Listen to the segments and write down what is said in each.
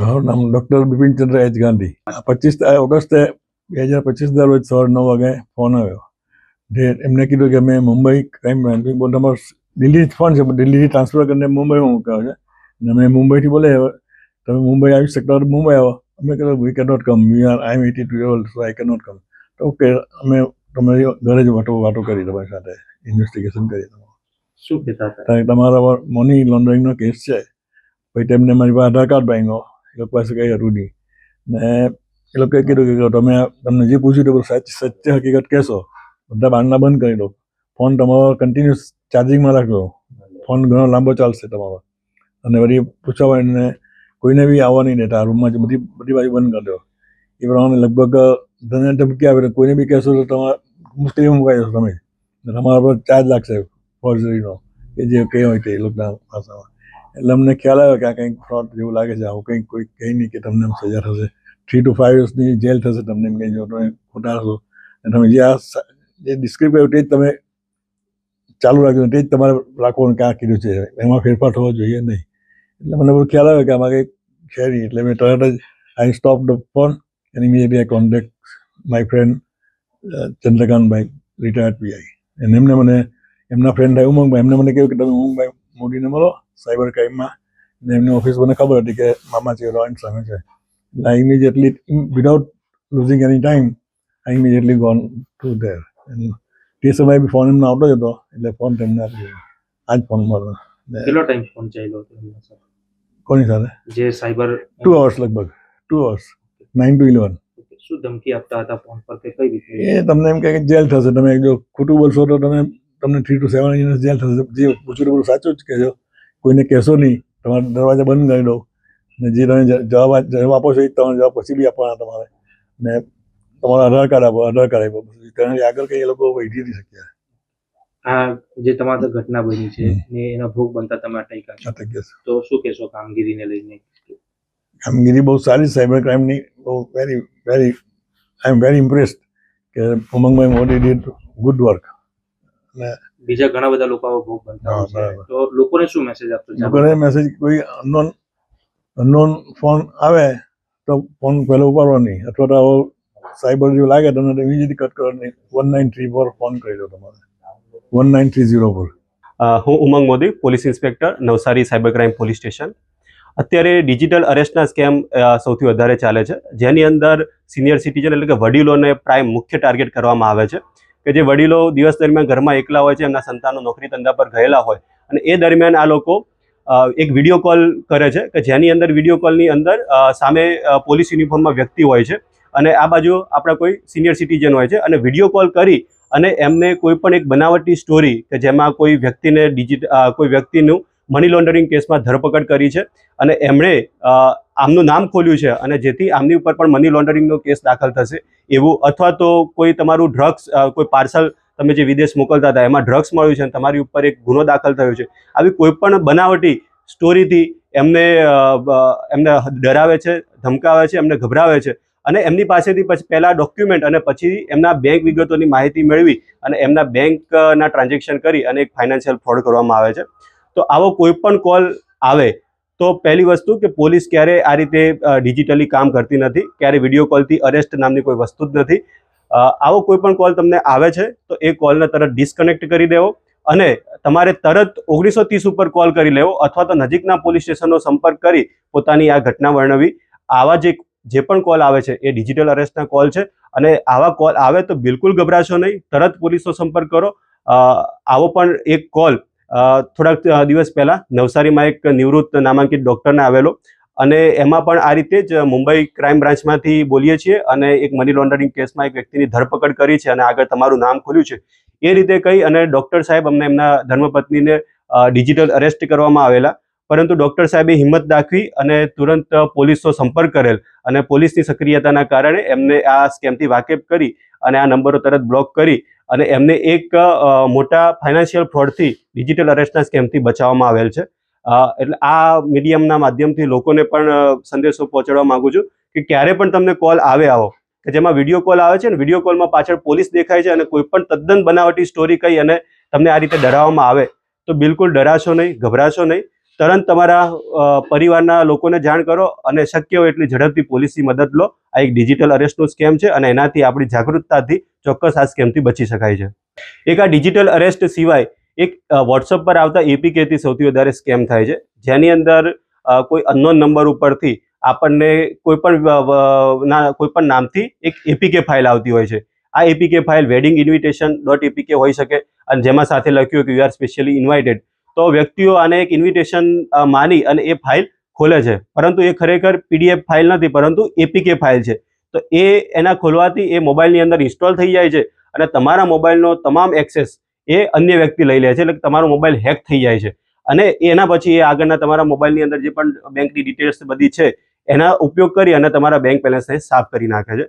મારું નામ doctor Bipinchandra H Gandhi. 25 ઓગસ્ટે 2025 રોજ સવારે 9 વાગે ફોન આવ્યો. જે એમને કીધું કે અમે મુંબઈ ક્રાઇમ બ્રાન્ચ તમારો દિલ્હી ફોન છે, દિલ્હીથી ટ્રાન્સફર કરીને મુંબઈમાં મૂક્યો છે અને અમે મુંબઈથી બોલે તમે મુંબઈ આવી શકતા હોય મુંબઈ આવો. અમે કીધું we can not come, I am 82 years old, so I can not come. તો ઓકે, અમે તમારી ઘરે જ વાતો કરી તમારી સાથે, ઇન્વેસ્ટિગેશન કરી. શું કહેતા હતા? તમારા મની લોન્ડરિંગનો કેસ છે. પછી તેમને મારી પાસે આધાર કાર્ડ માંગ્યો, એ લોકો પાસે કંઈ હતું નહીં. ને એ લોકોએ કીધું કે તમે તમને જે પૂછ્યું તે બધું સત્ય હકીકત કહેશો, બધા બારના બંધ કરી દો, ફોન તમારો કન્ટિન્યુઅસ ચાર્જિંગમાં રાખજો, ફોન ઘણો લાંબો ચાલશે તમારો, અને બધી પૂછાવાને કોઈને બી આવવા નહીં દેતા, રૂમમાં બધી બાજુ બંધ કરી દો. એ પ્રમાણે લગભગ ધને ધમકી આવે તો કોઈને બી કહેશો તો તમારે મુશ્કેલીમાં મુકાઈ જશો તમે, તમારા પર ચાર્જ લાગશે ફોર્જરીનો, કે જે કંઈ હોય તે એ લોકોના ભાષામાં. એટલે અમને ખ્યાલ આવ્યો કે આ કંઈક ફ્રોડ જેવું લાગે છે. આવું કંઈક કોઈ કહે નહીં કે તમને સજા થશે, 3 to 5 yearsની જેલ થશે તમને, એમ કંઈ જો તમે ખોટા હશો અને તમે જે ડિસ્ક્રિપ્ટ કર્યું તે જ તમે ચાલુ રાખજો, તે જ તમારે રાખવાનું કે આ કીધું છે, એમાં ફેરફાર થવો જોઈએ નહીં. એટલે મને બધું ખ્યાલ આવ્યો કે આમાં કંઈક છે નહીં. એટલે મેં તરત જ I stop the phone and immediately I contact my friend Chandrakantbhai, retired PI. અને એમને મને એમના ફ્રેન્ડ થાય ઉમંગભાઈ, એમને મને કહ્યું કે તમે ઉમંગભાઈ મોદીને મળો સાયબર ક્રાઇમમાં, ને એમની ઓફિસ મને ખબર હતી કે મામાજી રોયન્ટ સામે છે. એટલે I immediately without losing any time I immediately gone to there. તે સમયે બી ફોન એમનો આવતો જ હતો, એટલે ફોન તેમને આપી દીધો. આ જ ફોન મારો. કેટલો ટાઈમ ફોન ચાલ્યો હતો એમના સાથે? કોની સાથે? જે સાયબર 2 hours, લગભગ 2 hours, 9 to 11. શું ધમકી આપતા હતા ફોન પર કે કઈ રીતે? એ તમને એમ કહે કે જેલ થશે, તમે જો ખોટું બોલશો તો તમને 3 to 7 years જેલ થશે. જે પૂછ્યું બધું સાચું જ કહેજો, કોઈને કહેશો નહીં, તમારા દરવાજા બંધ કરી દો, ને જે તમે જવાબ આપો છો એ તમારો જવાબ પછી બી આપવાના તમારે, ને તમારો આધાર કાર્ડ આપો, તેનાથી આગળ કંઈ એ લોકો વધી નથી શક્યા. આ જે તમારા ઘટના બની છે ને એના ભોગ બનતા તમે અટક્યા છો, તો શું કહેશો કામગીરીને લઈને? કામગીરી બહુ સારી સાયબર ક્રાઇમની, બહુ આઈ એમ વેરી ઇમ્પ્રેસ્ડ કે Umangbhai Modi did good work. અને બીજા ઘણા બધા લોકો આવો ભોગ બનતા હોય છે, તો લોકોને શું મેસેજ આપશો? લોકોને મેસેજ, કોઈ અનનોન ફોન આવે તો ફોન પહેલો ઉપાડવો નહીં, અથવા તો આવો સાયબર જેવું લાગે તમને તો ઇમિડિયેટલી કટ કરવાની, 1934 ફોન કરી દો તમારે, 1930 પર. હું Umang Modi, police inspector, Navsari cyber crime police station. અત્યારે ડિજિટલ અરેસ્ટના સ્કેમ સૌથી વધારે ચાલે છે, જેની અંદર સિનિયર સિટીઝન એટલે કે વડીલોને પ્રાઇમ મુખ્ય ટાર્ગેટ કરવામાં આવે છે. કે જે વડીલો દિવસ દરમિયાન ઘરમાં એકલા હોય છે, એમના સંતાનો નોકરી ધંધા પર ગયેલા હોય, અને એ દરમિયાન આ લોકો એક વિડીયો કોલ કરે છે, કે જેની અંદર વિડીયો કોલની અંદર સામે પોલીસ યુનિફોર્મમાં વ્યક્તિ હોય છે અને આ બાજુ આપણા કોઈ સિનિયર સિટીઝન હોય છે, અને વિડીયો કોલ કરી અને એમને કોઈ પણ એક બનાવટી સ્ટોરી કે જેમાં કોઈ વ્યક્તિનું મની લોન્ડરિંગ કેસમાં ધરપકડ કરી છે અને એમણે આમનું નામ ખોલ્યું છે, અને જેથી આમની ઉપર પણ મની લોન્ડરિંગનો કેસ દાખલ થશે એવું, અથવા તો કોઈ તમારું ડ્રગ્સ, કોઈ પાર્સલ તમે જે વિદેશ મોકલતા હતા એમાં ડ્રગ્સ મળ્યું છે અને તમારી ઉપર એક ગુનો દાખલ થયો છે, આવી કોઈ પણ બનાવટી સ્ટોરીથી એમને ડરાવે છે, ધમકાવે છે, એમને ગભરાવે છે, અને એમની પાસેથી પછી પહેલાં ડોક્યુમેન્ટ અને પછી એમના બેંક વિગતોની માહિતી મેળવી અને એમના બેંકના ટ્રાન્ઝેક્શન કરી અને એક ફાઇનાન્શિયલ ફ્રોડ કરવામાં આવે છે. તો આવો કોઈ પણ કોલ આવે તો પહેલી વસ્તુ કે પોલીસ ક્યારે આ રીતે ડિજિટલી કામ કરતી નથી, ક્યારે વિડીયો કોલથી અરેસ્ટ નામની કોઈ વસ્તુ જ નથી. આવો કોઈ પણ કોલ તમને આવે છે તો એ કોલને તરત ડિસ્કનેક્ટ કરી દેવો, અને તમારે તરત 930 ઉપર કોલ કરી લેવો, અથવા તો નજીકના પોલીસ સ્ટેશનનો સંપર્ક કરી પોતાની આ ઘટના વર્ણવી. આવા જે પણ કોલ આવે છે એ ડિજિટલ અરેસ્ટના કોલ છે, અને આવા કોલ આવે તો બિલકુલ ગભરાશો નહીં, તરત પોલીસનો સંપર્ક કરો. આવો પણ એક કોલ થોડાક દિવસ પહેલાં નવસારીમાં એક નિવૃત્ત નામાંકિત ડૉક્ટરને આવેલો, અને એમાં પણ આ રીતે જ મુંબઈ ક્રાઇમ બ્રાન્ચમાંથી બોલીએ છીએ અને એક મની લોન્ડરિંગ કેસમાં એક વ્યક્તિની ધરપકડ કરી છે અને આગળ તમારું નામ ખોલ્યું છે, એ રીતે કહી અને ડૉક્ટર સાહેબ અમને એમના ધર્મપત્નીને ડિજિટલ અરેસ્ટ કરવામાં આવેલા. પરંતુ ડૉક્ટર સાહેબે હિંમત દાખવી અને તુરંત પોલીસનો સંપર્ક કરેલ, અને પોલીસની સક્રિયતાના કારણે એમને આ સ્કેમથી વાકેફ કરી અને આ નંબરો તરત બ્લોક કરી અને એમને એક મોટા ફાઇનાન્શિયલ ફ્રોડથી, ડિજિટલ અરેસ્ટના સ્કેમથી બચાવવામાં આવેલ છે. એટલે આ મીડિયમના માધ્યમથી લોકોને પણ સંદેશો પહોંચાડવા માગું છું કે ક્યારે પણ તમને કોલ આવે આવો કે જેમાં વિડીયો કોલ આવે છે ને વિડીયો કોલમાં પાછળ પોલીસ દેખાય છે અને કોઈ પણ તદ્દન બનાવટી સ્ટોરી કહી અને તમને આ રીતે ડરાવવામાં આવે તો બિલકુલ ડરાશો નહીં, ગભરાશો નહીં. તરત તમારા પરિવારના લોકોને જાણ કરો અને શક્ય હોય એટલી ઝડપથી પોલીસની મદદ લો. આ એક ડિજિટલ અરેસ્ટનો સ્કેમ છે અને એનાથી આપણી જાગૃતતાથી ચોક્કસ આ સ્કેમથી બચી શકાય છે. એક આ ડિજિટલ અરેસ્ટ સિવાય એક વોટ્સઅપ પર આવતા એપીકેથી સૌથી વધારે સ્કેમ થાય છે, જેની અંદર કોઈ અનનોન નંબર ઉપરથી આપણને કોઈ પણ નામથી એક એપીકે ફાઇલ આવતી હોય છે. આ APK file wedding invitation .apk હોઈ શકે અને જેમાં સાથે લખ્યું કે યુ આર સ્પેશિયલી ઇન્વાઇટેડ. તો વ્યક્તિઓ આને એક ઇન્વિટેશન માની અને એ ફાઇલ ખોલે છે, પરંતુ એ ખરેખર પીડીએફ ફાઇલ નથી પરંતુ એપીકે ફાઇલ છે. તો એના ખોલવાથી એ મોબાઈલની અંદર ઇન્સ્ટોલ થઈ જાય છે અને તમારા મોબાઈલનો તમામ એક્સેસ એ અન્ય વ્યક્તિ લઈ લે છે, એટલે તમારો મોબાઈલ હેક થઈ જાય છે અને એના પછી એ આગળના તમારા મોબાઈલની અંદર જે પણ બેંકની ડિટેલ્સ બધી છે એના ઉપયોગ કરી અને તમારા બેંક બેલેન્સને સાફ કરી નાખે છે.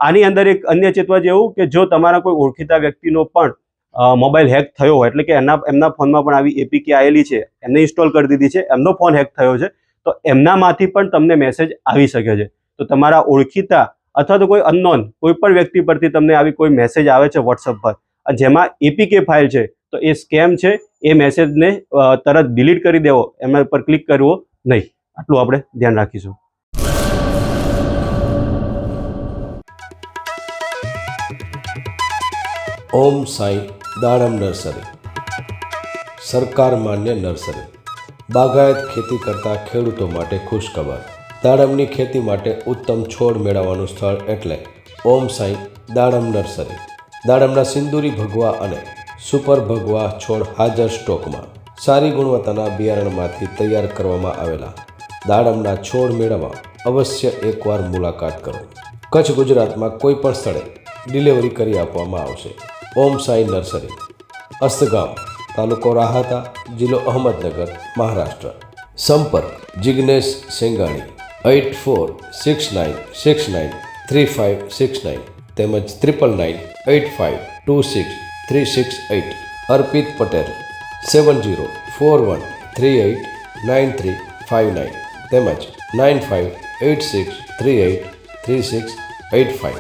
આની અંદર એક અન્ય ચેતવા જેવું કે જો તમારા કોઈ ઓળખીતા વ્યક્તિનો પણ મોબાઈલ હેક થયો હોય, એટલે કે એમના ફોનમાં પણ આવી એપીકે આવેલી છે, એમને ઇન્સ્ટોલ કરી દીધી છે, એમનો ફોન હેક થયો છે, તો એમનામાંથી પણ તમને મેસેજ આવી શકે છે. તો તમારા ઓળખીતા અથવા તો કોઈ અનનોન કોઈ પણ વ્યક્તિ પરથી તમને આવી કોઈ મેસેજ આવે છે વોટ્સઅપ પર જેમાં એપીકે ફાઇલ છે, તો એ સ્કેમ છે. એ મેસેજને તરત ડિલીટ કરી દેવો, એમના પર ક્લિક કરવો નહીં. આટલું આપણે ધ્યાન રાખીશું. ઓમ સાંઈ દાડમ નર્સરી, સરકાર માન્ય નર્સરી, બાગાયત ખેતી કરતા ખેડૂતો માટે ખુશખબર. દાડમની ખેતી માટે ઉત્તમ છોડ મેળવવાનું સ્થળ એટલે ઓમ સાંઈ દાડમ નર્સરી. દાડમના સિંદૂરી ભગવા અને સુપર ભગવા છોડ હાજર સ્ટોકમાં. સારી ગુણવત્તાના બિયારણમાંથી તૈયાર કરવામાં આવેલા દાડમના છોડ મેળવવા અવશ્ય એકવાર મુલાકાત કરો. કચ્છ ગુજરાતમાં કોઈ પણ સ્થળે ડિલિવરી કરી આપવામાં આવશે. ઓમ સાંઈ નર્સરી, અસ્તગામ, તાલુકો રાહાતા, જિલ્લો અહમદનગર, મહારાષ્ટ્ર. સંપર્ક જિગ્નેશ સેંગાણી 8469693569 તેમજ 9998526368. અર્પિત પટેલ 7041389359 તેમજ 9586383685.